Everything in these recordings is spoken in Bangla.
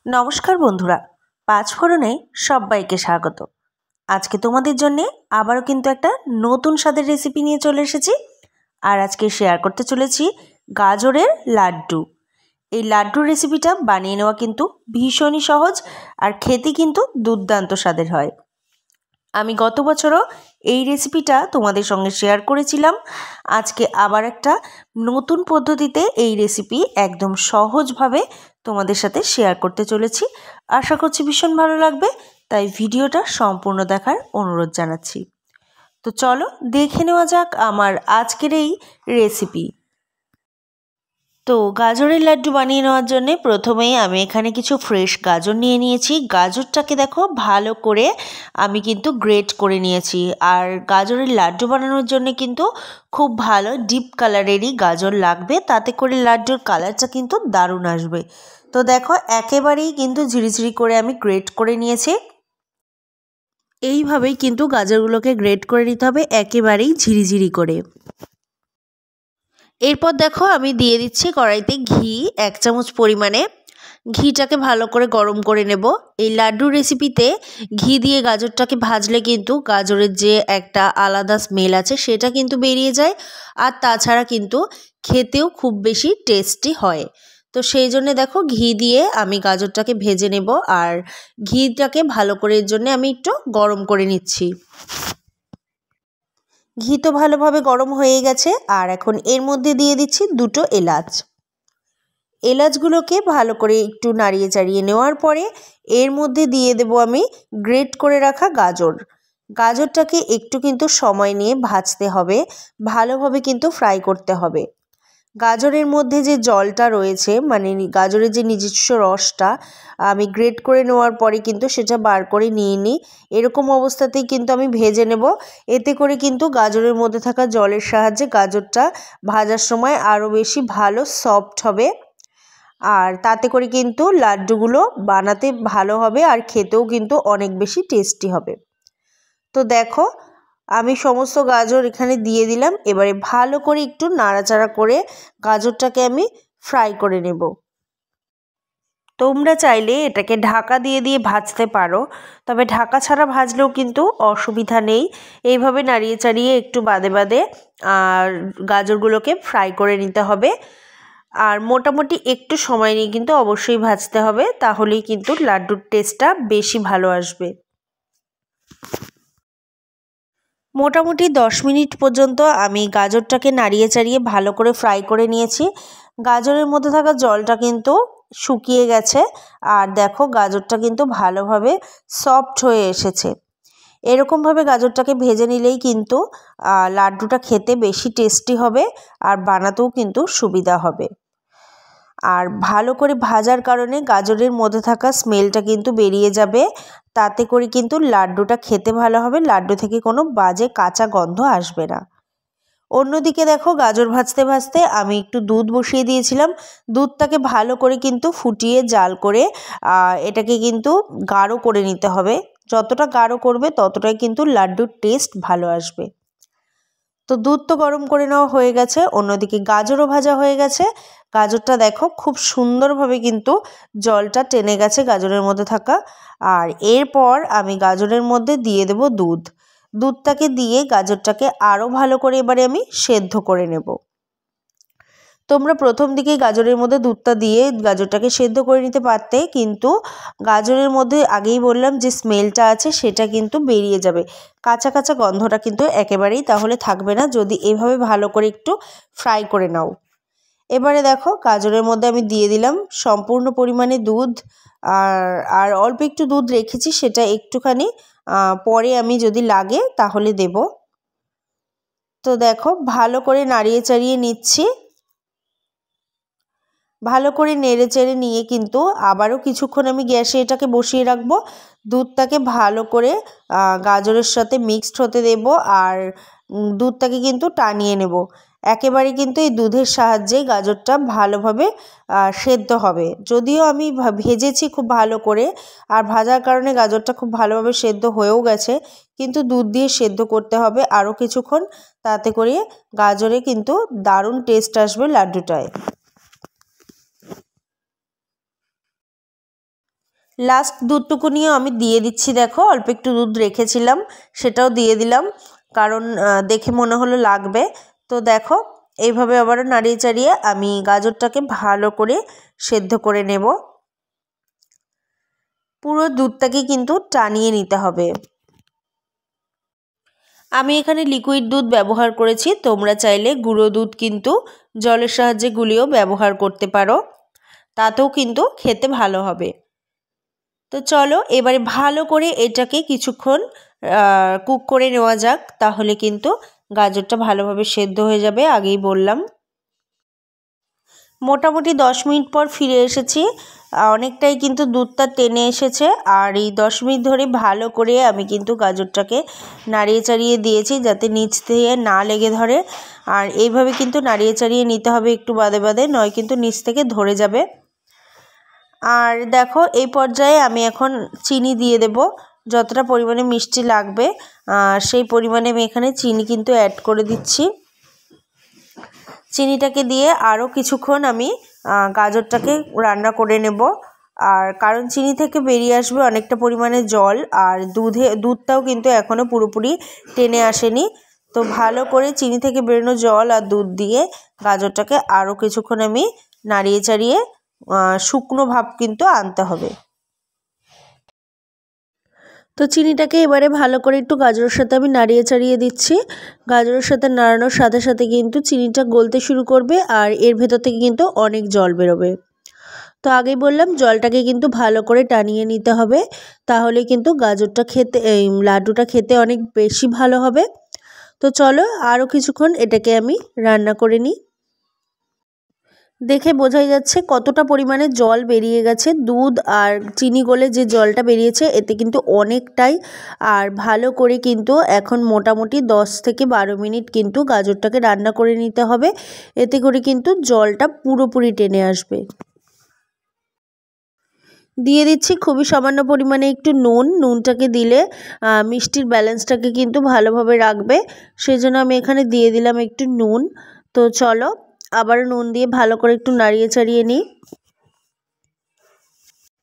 নমস্কার বন্ধুরা, পাঁচফোড়নে সবাইকে স্বাগত। আজকে তোমাদের জন্য আবারও কিন্তু একটা নতুন স্বাদের রেসিপি নিয়ে চলে এসেছি। আর আজকে শেয়ার করতে চলেছি গাজরের লাড্ডু। এই লাড্ডুর রেসিপিটা বানিয়ে নেওয়া কিন্তু ভীষণই সহজ আর খেতে কিন্তু দুর্দান্ত স্বাদের হয়। আমি গত বছরও এই রেসিপিটা তোমাদের সঙ্গে শেয়ার করেছিলাম। আজকে আবার একটা নতুন পদ্ধতিতে এই রেসিপি একদম সহজভাবে তোমাদের সাথে শেয়ার করতে চলেছি। আশা করছি ভীষণ ভালো লাগবে, তাই ভিডিওটা সম্পূর্ণ দেখার অনুরোধ জানাচ্ছি। তো চলো দেখে নেওয়া যাক আমার আজকের এই রেসিপি। তো গাজরের লাড্ডু বানিয়ে নেওয়ার জন্য প্রথমেই আমি এখানে কিছু ফ্রেশ গাজর নিয়ে নিয়েছি। গাজরটাকে দেখো ভালো করে আমি কিন্তু গ্রেট করে নিয়েছি। আর গাজরের লাড্ডু বানানোর জন্য কিন্তু খুব ভালো ডিপ কালারেরই গাজর লাগবে, তাতে করে লাড্ডুর কালারটা কিন্তু দারুণ আসবে। তো দেখো একেবারেই কিন্তু ঝিরিঝিরি করে আমি গ্রেট করে নিয়েছি। এইভাবেই কিন্তু গাজরগুলোকে গ্রেট করে নিতে হবে, একেবারেই ঝিরিঝিরি করে। এরপর দেখো আমি দিয়ে দিচ্ছি কড়াইতে ঘি 1 চামচ পরিমাণে। ঘিটাকে ভালো করে গরম করে নেব। এই লাড্ডু রেসিপিতে ঘি দিয়ে গাজরটাকে ভাজলে কিন্তু গাজরের যে একটা আলাদা স্মেল আছে সেটা কিন্তু বেরিয়ে যায়। আর তাছাড়া কিন্তু খেতেও খুব বেশি টেস্টি হয়। তো সেই জন্য দেখো ঘি দিয়ে আমি গাজরটাকে ভেজে নেব। আর ঘিটাকে ভালো করে এর জন্য আমি একটু গরম করে নিচ্ছি। ঘি তো ভালোভাবে গরম হয়ে গেছে। আর এখন এর মধ্যে দিয়ে দিচ্ছি 2টো এলাচ। এলাচগুলোকে ভালো করে একটু নাড়িয়ে চাড়িয়ে নেওয়ার পরে এর মধ্যে দিয়ে দেব আমি গ্রেট করে রাখা গাজর। গাজরটাকে একটু কিন্তু সময় নিয়ে ভাজতে হবে, ভালোভাবে কিন্তু ফ্রাই করতে হবে। গাজরের মধ্যে যে জলটা রয়েছে, মানে গাজরের যে নিজস্ব রসটা, আমি গ্রেট করে নেওয়ার পরে কিন্তু সেটা বার করে নিয়ে নিই। এরকম অবস্থাতেই কিন্তু আমি ভেজে নেব। এতে করে কিন্তু গাজরের মধ্যে থাকা জলের সাহায্যে গাজরটা ভাজার সময় আরও বেশি ভালো সফট হবে। আর তাতে করে কিন্তু লাড্ডুগুলো বানাতে ভালো হবে আর খেতেও কিন্তু অনেক বেশি টেস্টি হবে। তো দেখো আমি সমস্ত গাজর এখানে দিয়ে দিলাম। এবারে ভালো করে একটু নাড়াচাড়া করে গাজরটাকে আমি ফ্রাই করে নেব। তোমরা চাইলে এটাকে ঢাকা দিয়ে দিয়ে ভাজতে পারো, তবে ঢাকা ছাড়া ভাজলেও কিন্তু অসুবিধা নেই। এইভাবে নাড়িয়ে চাড়িয়ে একটু বাদে বাদে আর গাজরগুলোকে ফ্রাই করে নিতে হবে। আর মোটামুটি একটু সময় নিয়ে কিন্তু অবশ্যই ভাজতে হবে, তাহলেই কিন্তু লাড্ডুর টেস্টটা বেশি ভালো আসবে। মোটামুটি 10 মিনিট পর্যন্ত আমি গাজরটাকে নাড়িয়ে চাড়িয়ে ভালো করে ফ্রাই করে নিয়েছি। গাজরের মধ্যে থাকা জলটা কিন্তু শুকিয়ে গেছে। আর দেখো গাজরটা কিন্তু ভালোভাবে সফট হয়ে এসেছে। এরকমভাবে গাজরটাকে ভেজে নিলেই কিন্তু লাড্ডুটা খেতে বেশি টেস্টি হবে আর বানাতেও কিন্তু সুবিধা হবে। আর ভালো করে ভাজার কারণে গাজরের মধ্যে থাকা স্মেলটা কিন্তু বেরিয়ে যাবে, তাতে করে কিন্তু লাড্ডুটা খেতে ভালো হবে, লাড্ডু থেকে কোনো বাজে কাঁচা গন্ধ আসবে না। অন্যদিকে দেখো গাজর ভাজতে ভাজতে আমি একটু দুধ বসিয়ে দিয়েছিলাম। দুধটাকে ভালো করে কিন্তু ফুটিয়ে জাল করে এটাকে কিন্তু গাঢ় করে নিতে হবে। যতটা গাঢ় করবে ততটাই কিন্তু লাড্ডুর টেস্ট ভালো আসবে। তো দুধ তো গরম করে নেওয়া হয়ে গেছে, অন্যদিকে গাজরও ভাজা হয়ে গেছে। গাজরটা দেখো খুব সুন্দরভাবে কিন্তু জলটা টেনে গেছে গাজরের মধ্যে থাকা। আর এরপর আমি গাজরের মধ্যে দিয়ে দেব দুধ। দুধটাকে দিয়ে গাজরটাকে আরও ভালো করে এবারে আমি সেদ্ধ করে নেব। তোমরা প্রথম দিকেই গাজরের মধ্যে দুধটা দিয়ে গাজরটাকে সেদ্ধ করে নিতে পারতে, কিন্তু গাজরের মধ্যে আগেই বললাম যে স্মেলটা আছে সেটা কিন্তু বেরিয়ে যাবে। কাঁচা কাঁচা গন্ধটা কিন্তু একেবারেই তাহলে থাকবে না যদি এভাবে ভালো করে একটু ফ্রাই করে নাও। এবারে দেখো গাজরের মধ্যে আমি দিয়ে দিলাম সম্পূর্ণ পরিমাণে দুধ। আর অল্প একটু দুধ রেখেছি, সেটা একটুখানি পরে আমি যদি লাগে তাহলে দেব। তো দেখো ভালো করে নাড়িয়ে চাড়িয়ে নিচ্ছি। ভালো করে নেড়ে চেড়ে নিয়ে কিন্তু আবারও কিছুক্ষণ আমি গ্যাসে এটাকে বসিয়ে রাখবো। দুধটাকে ভালো করে গাজরের সাথে মিক্সড হতে দেব। আর দুধটাকে কিন্তু টানিয়ে নেব। একেবারে কিন্তু এই দুধের সাহায্যে গাজরটা ভালোভাবে সেদ্ধ হবে। যদিও আমি ভেজেছি খুব ভালো করে আর ভাজার কারণে গাজরটা খুব ভালোভাবে সেদ্ধ হয়েও গেছে, কিন্তু দুধ দিয়ে সেদ্ধ করতে হবে আরও কিছুক্ষণ, তাতে করে গাজরে কিন্তু দারুণ টেস্ট আসবে লাড্ডুটায়। লাস্ট দুধটুকু নিয়ে আমি দিয়ে দিচ্ছি। দেখো অল্প একটু দুধ রেখেছিলাম, সেটাও দিয়ে দিলাম, কারণ দেখে মনে হলো লাগবে। তো দেখো এইভাবে আবারও নাড়িয়ে চাড়িয়ে আমি গাজরটাকে ভালো করে সেদ্ধ করে নেব। পুরো দুধটাকে কিন্তু টানিয়ে নিতে হবে। আমি এখানে লিকুইড দুধ ব্যবহার করেছি, তোমরা চাইলে গুঁড়ো দুধ কিন্তু জলের সাহায্যে গুলিয়েও ব্যবহার করতে পারো, তাতেও কিন্তু খেতে ভালো হবে। তো চলো এবারে ভালো করে এটাকে কিছুক্ষণ কুক করে নেওয়া যাক, তাহলে কিন্তু গাজরটা ভালোভাবে সেদ্ধ হয়ে যাবে। আগেই বললাম। মোটামুটি 10 মিনিট পর ফিরে এসেছি। অনেকটাই কিন্তু দুধটা টেনে এসেছে, আর এই 10 মিনিট ধরে ভালো করে আমি কিন্তু গাজরটাকে নাড়িয়ে চাড়িয়ে দিয়েছি যাতে নিচ দিয়ে না লেগে ধরে। আর এইভাবে কিন্তু নাড়িয়ে চাড়িয়ে নিতে হবে একটু বাদে বাদে, নয় কিন্তু নিচ থেকে ধরে যাবে। আর দেখো এই পর্যায়ে আমি এখন চিনি দিয়ে দেব। যতটা পরিমাণে মিষ্টি লাগবে সেই পরিমাণে আমি এখানে চিনি কিন্তু অ্যাড করে দিচ্ছি। চিনিটাকে দিয়ে আরও কিছুক্ষণ আমি গাজরটাকে রান্না করে নেব। আর কারণ চিনি থেকে বেরিয়ে আসবে অনেকটা পরিমাণে জল, আর দুধটাও কিন্তু এখনও পুরোপুরি টেনে আসেনি। তো ভালো করে চিনি থেকে বেরোনো জল আর দুধ দিয়ে গাজরটাকে আরও কিছুক্ষণ আমি নাড়িয়ে চাড়িয়ে শুকনো ভাব কিন্তু আনতে হবে। তো চিনিটাকে এবারে ভালো করে একটু গাজরের সাথে আমি নাড়িয়ে চাড়িয়ে দিচ্ছি। গাজরের সাথে নাড়ানোর সাথে সাথে কিন্তু চিনিটা গলতে শুরু করবে, আর এর ভেতর থেকে কিন্তু অনেক জল বেরোবে। তো আগেই বললাম জলটাকে কিন্তু ভালো করে টানিয়ে নিতে হবে, তাহলে কিন্তু গাজরটা খেতে লাড্ডুটা খেতে অনেক বেশি ভালো হবে। তো চলো আরও কিছুক্ষণ এটাকে আমি রান্না করে নিই। দেখে বোঝাই যাচ্ছে কতটা পরিমাণে জল বেরিয়ে গেছে। দুধ আর চিনি গলে যে জলটা বেরিয়েছে এতে কিন্তু অনেকটাই। আর ভালো করে কিন্তু এখন মোটামুটি 10 থেকে 12 মিনিট কিন্তু গাজরটাকে রান্না করে নিতে হবে, এতে করে কিন্তু জলটা পুরোপুরি টেনে আসবে। দিয়ে দিচ্ছি খুবই সামান্য পরিমাণে একটু নুনটাকে দিলে মিষ্টির ব্যালেন্সটাকে কিন্তু ভালোভাবে রাখবে, সেই জন্য আমি এখানে দিয়ে দিলাম একটু নুন। তো চলো আবার নুন দিয়ে ভালো করে একটু নাড়িয়ে চাড়িয়ে নিই।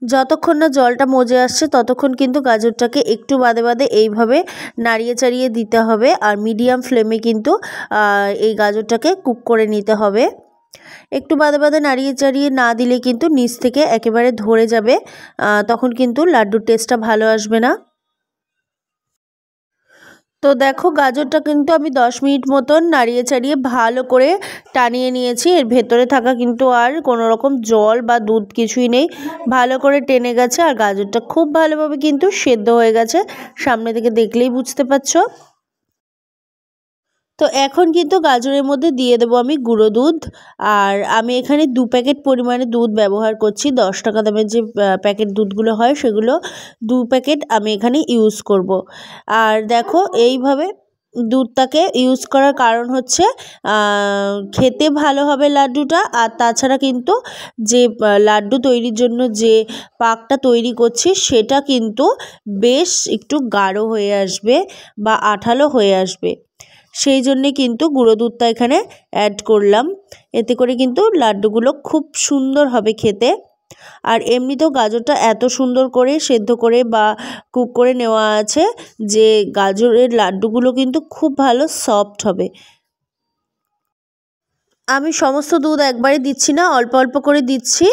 যতক্ষণ না জলটা মজে আসছে ততক্ষণ কিন্তু গাজরটাকে একটু বাদে বাদে এইভাবে নাড়িয়ে চাড়িয়ে দিতে হবে, আর মিডিয়াম ফ্লেমে কিন্তু এই গাজরটাকে কুক করে নিতে হবে। একটু বাদে বাদে নাড়িয়ে চাড়িয়ে না দিলে কিন্তু নিচ থেকে একেবারে ধরে যাবে, তখন কিন্তু লাড্ডুর টেস্টটা ভালো আসবে না। তো দেখো গাজরটা কিন্তু আমি 10 মিনিট মতন নাড়িয়ে চাড়িয়ে ভালো করে টানিয়ে নিয়েছি। এর ভেতরে থাকা কিন্তু আর কোনো রকম জল বা দুধ কিছুই নেই, ভালো করে টেনে গেছে, আর গাজরটা খুব ভালোভাবে কিন্তু সেদ্ধ হয়ে গেছে, সামনে থেকে দেখলেই বুঝতে পারছো। তো এখন কিন্তু গাজরের মধ্যে দিয়ে দেবো আমি গুঁড়ো দুধ। আর আমি এখানে 2 প্যাকেট পরিমাণে দুধ ব্যবহার করছি। 10 টাকা দামের যে প্যাকেট দুধগুলো হয় সেগুলো 2 প্যাকেট আমি এখানে ইউজ করব। আর দেখো এইভাবে দুধটাকে ইউজ করার কারণ হচ্ছে খেতে ভালো হবে লাড্ডুটা, আর তাছাড়া কিন্তু যে লাড্ডু তৈরির জন্য যে পাকটা তৈরি করছি সেটা কিন্তু বেশ একটু গাঢ় হয়ে আসবে বা আঠালো হয়ে আসবে, সেই জন্যে কিন্তু গুঁড়ো দুধটা এখানে অ্যাড করলাম। এতে করে কিন্তু লাড্ডুগুলো খুব সুন্দর হবে খেতে। আর এমনিতেও গাজরটা এত সুন্দর করে সেদ্ধ করে বা কুক করে নেওয়া আছে যে গাজরের লাড্ডুগুলো কিন্তু খুব ভালো সফট হবে। আমি সমস্ত দুধ একবারে দিচ্ছি না, অল্প অল্প করে দিচ্ছি।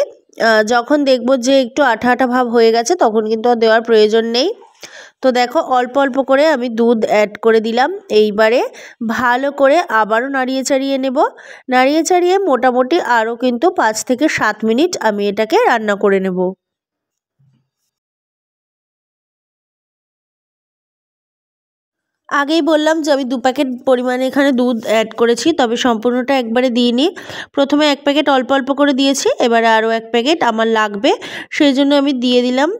যখন দেখবো যে একটু আঠা আঠা ভাব হয়ে গেছে তখন কিন্তু আর দেওয়ার প্রয়োজন নেই। তো দেখো অল্প অল্প করে আমি দুধ অ্যাড করে দিলাম। এইবারে ভালো করে আবারও নাড়িয়ে চাড়িয়ে নেব। নাড়িয়ে চাড়িয়ে মোটামুটি আরও কিন্তু 5 থেকে 7 মিনিট আমি এটাকে রান্না করে নেব। আগেই বললাম যে আমি 2 প্যাকেট পরিমাণে এখানে দুধ অ্যাড করেছি, তবে সম্পূর্ণটা একবারে দিইনি। প্রথমে 1 প্যাকেট অল্প অল্প করে দিয়েছি, এবারে আরও 1 প্যাকেট আমার লাগবে, সেই জন্য আমি দিয়ে দিলাম।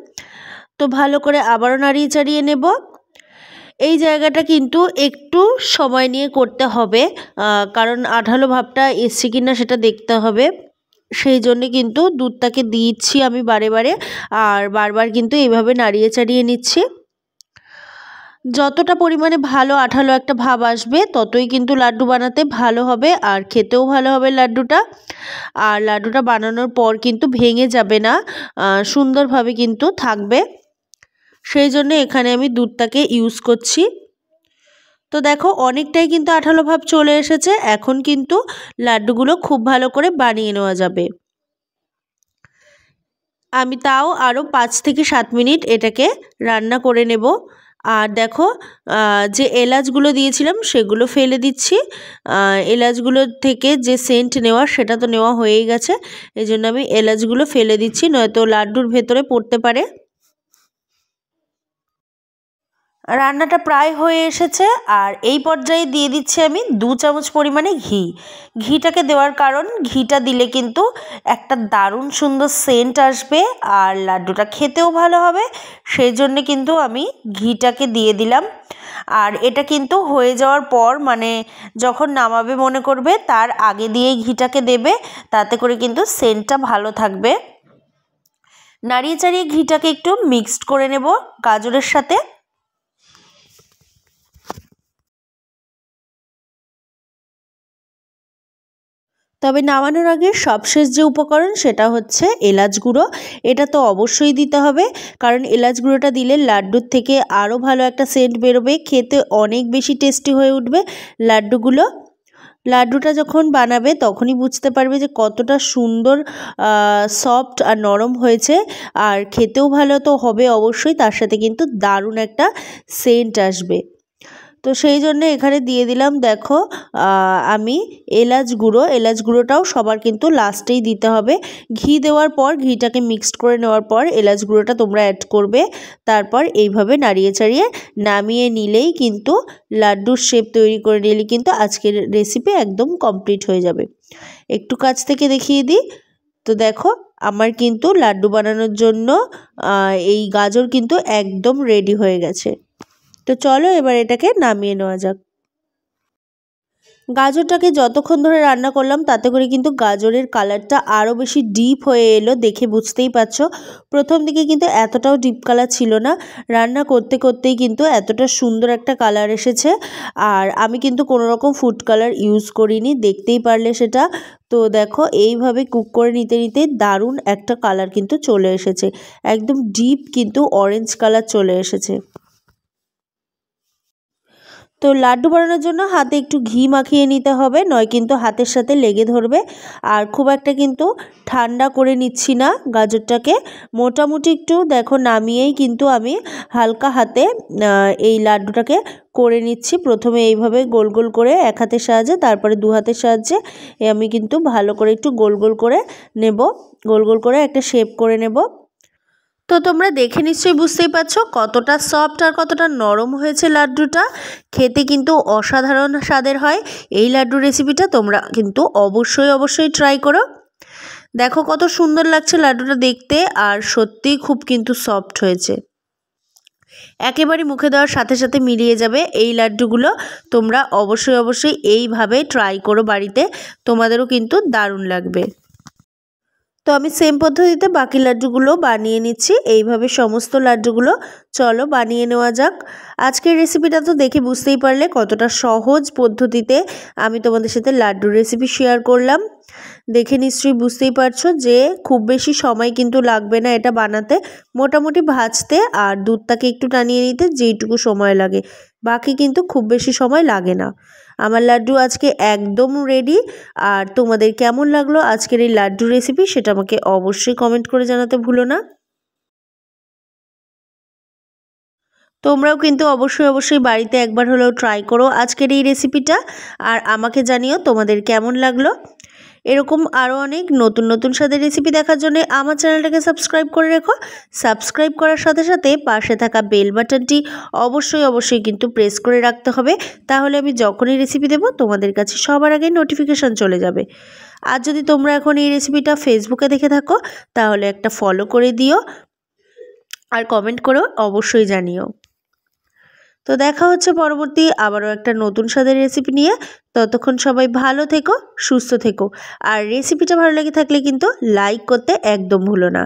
তো ভালো করে আবারও নাড়িয়ে চাড়িয়ে নেব। এই জায়গাটা কিন্তু একটু সময় নিয়ে করতে হবে, কারণ আঠালো ভাবটা এসছে কি না সেটা দেখতে হবে, সেই জন্যে কিন্তু দুধটাকে দিচ্ছি আমি বারে বারে, আর বারবার কিন্তু এইভাবে নাড়িয়ে চাড়িয়ে নিচ্ছি। যতটা পরিমাণে ভালো আঠালো একটা ভাব আসবে ততই কিন্তু লাড্ডু বানাতে ভালো হবে আর খেতেও ভালো হবে লাড্ডুটা। আর লাড্ডুটা বানানোর পর কিন্তু ভেঙে যাবে না, সুন্দরভাবে কিন্তু থাকবে। সেই জন্য এখানে আমি দুধটাকে ইউজ করছি। তো দেখো অনেকটাই কিন্তু আঠালো ভাব চলে এসেছে। এখন কিন্তু লাড্ডুগুলো খুব ভালো করে বানিয়ে নেওয়া যাবে। আমি তাও আরও 5 থেকে 7 মিনিট এটাকে রান্না করে নেব। আর দেখো যে এলাচগুলো দিয়েছিলাম সেগুলো ফেলে দিচ্ছি। এলাচগুলোর থেকে যে সেন্ট নেওয়া সেটা তো নেওয়া হয়েই গেছে, এই জন্য আমি এলাচগুলো ফেলে দিচ্ছি, নয়তো লাড্ডুর ভেতরে পড়তে পারে। রান্নাটা প্রায় হয়ে এসেছে আর এই পর্যায়ে দিয়ে দিচ্ছি আমি 2 চামচ পরিমাণে ঘি। ঘিটাকে দেওয়ার কারণ, ঘিটা দিলে কিন্তু একটা দারুণ সুন্দর সেন্ট আসবে আর লাড্ডুটা খেতেও ভালো হবে, সেই জন্য কিন্তু আমি ঘিটাকে দিয়ে দিলাম। আর এটা কিন্তু হয়ে যাওয়ার পর, মানে যখন নামাবে মনে করবে তার আগে দিয়েই ঘিটাকে দেবে, তাতে করে কিন্তু সেন্টটা ভালো থাকবে। নাড়িয়ে চাড়িয়ে ঘিটাকে একটু মিক্সড করে নেব গাজরের সাথে। তবে নামানোর আগে সবশেষ যে উপকরণ সেটা হচ্ছে এলাচ গুঁড়ো। এটা তো অবশ্যই দিতে হবে, কারণ এলাচ গুঁড়োটা দিলে লাড্ডুর থেকে আরও ভালো একটা সেন্ট বেরোবে, খেতে অনেক বেশি টেস্টি হয়ে উঠবে লাড্ডুগুলো। লাড্ডুটা যখন বানাবে তখনই বুঝতে পারবে যে কতটা সুন্দর সফট আর নরম হয়েছে, আর খেতেও ভালো তো হবে অবশ্যই, তার সাথে কিন্তু দারুণ একটা সেন্ট আসবে। তো সেই জন্য এখানে দিয়ে দিলাম দেখো আমি এলাচ গুঁড়ো। এলাচ গুঁড়োটাও সবার কিন্তু লাস্টেই দিতে হবে। ঘি দেওয়ার পর, ঘিটাকে মিক্সড করে নেওয়ার পর এলাচ গুঁড়োটা তোমরা অ্যাড করবে। তারপর এইভাবে নাড়িয়ে চাড়িয়ে নামিয়ে নিলেই কিন্তু লাড্ডুর শেপ তৈরি করে নিলে কিন্তু আজকের রেসিপি একদম কমপ্লিট হয়ে যাবে। একটু কাছ থেকে দেখিয়ে দিই। তো দেখো আমার কিন্তু লাড্ডু বানানোর জন্য এই গাজর কিন্তু একদম রেডি হয়ে গেছে। তো চলো এবার এটাকে নামিয়ে নেওয়া যাক। গাজরটাকে যতক্ষণ ধরে রান্না করলাম তাতে করে কিন্তু গাজরের কালারটা আরও বেশি ডিপ হয়ে এলো, দেখে বুঝতেই পারছো। প্রথম দিকে কিন্তু এতটাও ডিপ কালার ছিল না, রান্না করতে করতেই কিন্তু এতটা সুন্দর একটা কালার এসেছে। আর আমি কিন্তু কোনো রকম ফুড কালার ইউজ করিনি, দেখতেই পারলে সেটা। তো দেখো এইভাবে কুক করে নিতে নিতে দারুণ একটা কালার কিন্তু চলে এসেছে, একদম ডিপ কিন্তু অরেঞ্জ কালার চলে এসেছে। তো লাড্ডু বানানোর জন্য হাতে একটু ঘি মাখিয়ে নিতে হবে, নয় কিন্তু হাতের সাথে লেগে ধরবে। আর খুব একটা কিন্তু ঠান্ডা করে নিচ্ছি না গাজরটাকে, মোটামুটি একটু দেখো নামিয়েই কিন্তু আমি হালকা হাতে এই লাড্ডুটাকে করে নিচ্ছি। প্রথমে এইভাবে গোল গোল করে এক হাতের সাহায্যে, তারপরে 2 হাতের সাহায্যে আমি কিন্তু ভালো করে একটু গোল গোল করে নেব, গোল গোল করে একটা শেপ করে নেব। তো তোমরা দেখে নিশ্চয়ই বুঝতেই পারছো কতটা সফট আর কতটা নরম হয়েছে লাড্ডুটা। খেতে কিন্তু অসাধারণ স্বাদের হয়। এই লাড্ডু রেসিপিটা তোমরা কিন্তু অবশ্যই ট্রাই করো। দেখো কত সুন্দর লাগছে লাড্ডুটা দেখতে, আর সত্যিই খুব কিন্তু সফট হয়েছে, একেবারে মুখে দেওয়ার সাথে সাথে মিলিয়ে যাবে এই লাড্ডুগুলো। তোমরা অবশ্যই এইভাবে ট্রাই করো বাড়িতে, তোমাদেরও কিন্তু দারুণ লাগবে। তো আমি সেম পদ্ধতিতে বাকি লাড্ডুগুলো বানিয়ে নিচ্ছি, এইভাবে সমস্ত লাড্ডুগুলো চলো বানিয়ে নেওয়া যাক। আজকের রেসিপিটা তো দেখে বুঝতেই পারলে কতটা সহজ পদ্ধতিতে আমি তোমাদের সাথে লাড্ডুর রেসিপি শেয়ার করলাম। দেখে নিশ্চয়ই বুঝতেই পারছো যে খুব বেশি সময় কিন্তু লাগবে না এটা বানাতে, মোটামুটি ভাজতে আর দুধটাকে একটু টানিয়ে নিতে যেইটুকু সময় লাগে, বাকি কিন্তু খুব বেশি সময় লাগে না। আমার লাড্ডু আজকে একদম রেডি। আর তোমাদের কেমন লাগলো আজকের এই লাড্ডু রেসিপি সেটা আমাকে অবশ্যই কমেন্ট করে জানাতে ভুলো না। তোমরাও কিন্তু অবশ্যই বাড়িতে একবার হলেও ট্রাই করো আজকের এই রেসিপিটা, আর আমাকে জানিও তোমাদের কেমন লাগলো। এরকম আরও অনেক নতুন স্বাদের রেসিপি দেখার জন্য আমার চ্যানেলটাকে সাবস্ক্রাইব করে রেখো। সাবস্ক্রাইব করার সাথে সাথে পাশে থাকা বেল বাটনটি অবশ্যই কিন্তু প্রেস করে রাখতে হবে, তাহলে আমি যখনই রেসিপি দেবো তোমাদের কাছে সবার আগে নোটিফিকেশান চলে যাবে। আর যদি তোমরা এখন এই রেসিপিটা ফেসবুকে দেখে থাকো তাহলে একটা ফলো করে দিও, আর কমেন্ট করেও অবশ্যই জানিও। তো দেখা হচ্ছে পরবর্তী আবারও একটা নতুন স্বাদের রেসিপি নিয়ে। ততক্ষণ সবাই ভালো থেকো, সুস্থ থেকো, আর রেসিপিটা ভালো লেগে থাকলে কিন্তু লাইক করতে একদম ভুলো না।